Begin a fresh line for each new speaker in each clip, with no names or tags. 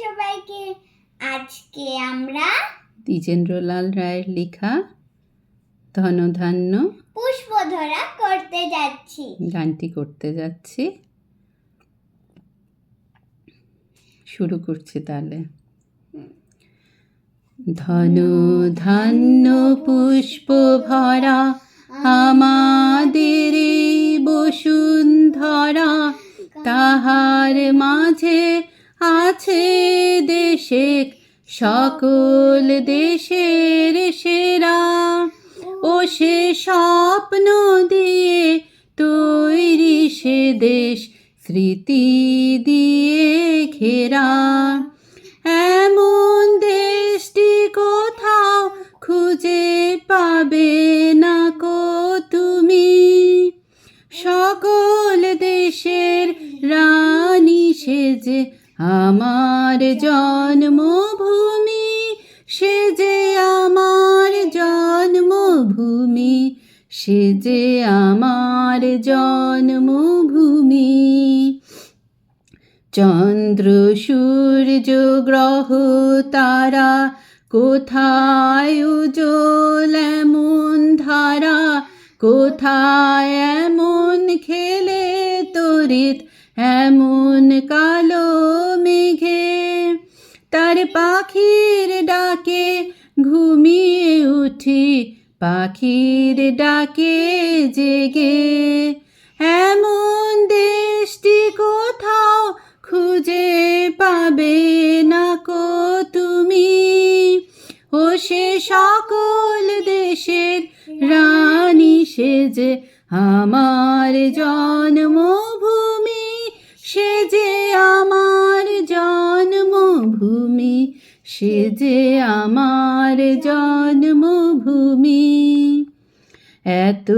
সবাইকে। আজকে আমরা
দ্বিজেন্দ্রলাল রায়ের লেখা ধনধান্য
পুষ্পধরা করতে যাচ্ছি
গানটি করতে যাচ্ছি। শুরু করছি তাহলে। ধনধান্য পুষ্প ভরা আমাদের বসুন্ধরা, তাহার মাঝে আছে দেশে সকল দেশের সেরা। ও সে স্বপ্ন দিয়ে তৈরি সে দেশ, স্মৃতি দিয়ে ঘেরা। এমন দেশটি কোথাও খুঁজে পাবে না কো তুমি। সকল দেশের রানী সেজে আমার জন্মভূমি, সেজে আমার জন্মভূমি, সেজে আমার জন্মভূমি। চন্দ্র সূর্য গ্রহ তারা কোথায় উজ্জ্বল এমন ধারা, কোথায় এমন খেলে তড়িৎ এমন কালো মেঘে। তার পাখির ডাকে ঘুমিয়ে উঠি, পাখির ডাকে জেগে। এমন দেশটি কোথাও খুঁজে পাবে না কো তুমি। ও সে সকল দেশের রানী সেজে আমার জন্মভূমি, সেজে আমার জন্মভূমি, সেজে আমার জন্মভূমি। এত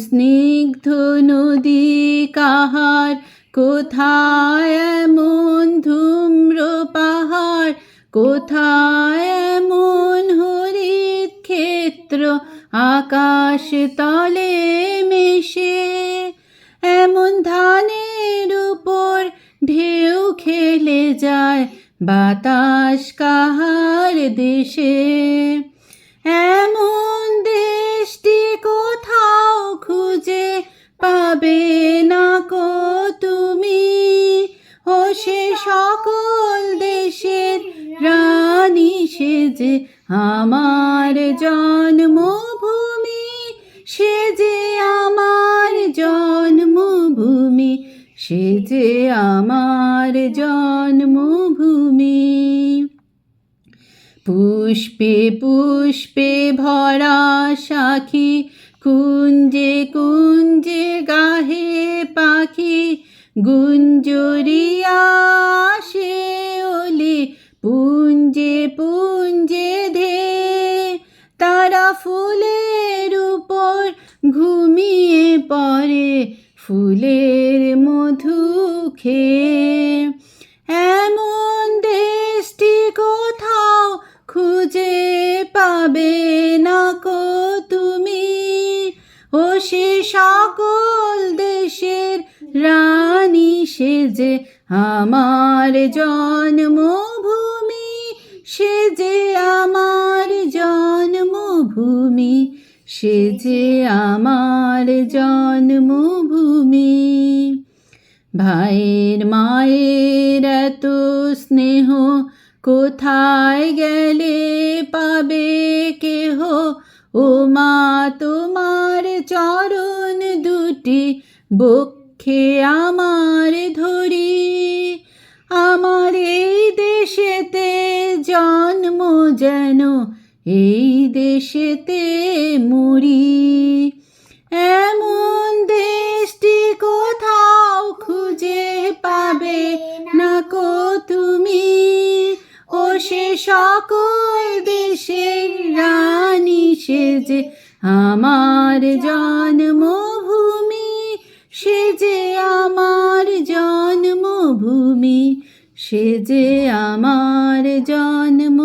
স্নিগ্ধ নদী কাহার, কোথায় এমন ধূম্র পাহাড়, কোথায় এমন হরিত ক্ষেত্র আকাশ তলে মেশে। এমন ধানের উপর ঢেউ খেলে যায় বাতাস কাহার দেশে। এমন দেশটি কোথাও খুঁজে পাবে না কো তুমি। ও সে সকল দেশের রানী সেজে আমার জন্মভূমি, সেজে আমার জন্মভূমি, সেজে আমার জন্মভূমি। পুষ্পে পুষ্পে ভরা সাখী, কুঞ্জে কুঞ্জে গাহে পাখি। গুঞ্জরিয়া আসে ওলি পুঞ্জে পুঞ্জে ধে। তারা ফুলের উপর ঘুমিয়ে পড়ে, ফুলের মধু খেয়ে। এমন দেশটি কোথাও খুঁজে পাবে না কো তুমি। ও সে সকল দেশের রানী সেজে আমার জন্মভূমি, সেজে আমার জন্মভূমি, সেজে আমার জন্মভূমি। ভাইয়ের মায়ের এত স্নেহ কোথায় গেলে পাবে কেহ। ও মা তোমার চরণ দুটি বক্ষে আমার ধরি। আমার এই দেশেতে জন্ম যেন এই দেশেতে মরি। এমন দেশটি কোথাও খুঁজে পাবে না কো তুমি। ও সে সকল দেশের রানী সেজে আমার জন্মভূমি, সেজে আমার জন্মভূমি, সেজে আমার জন্ম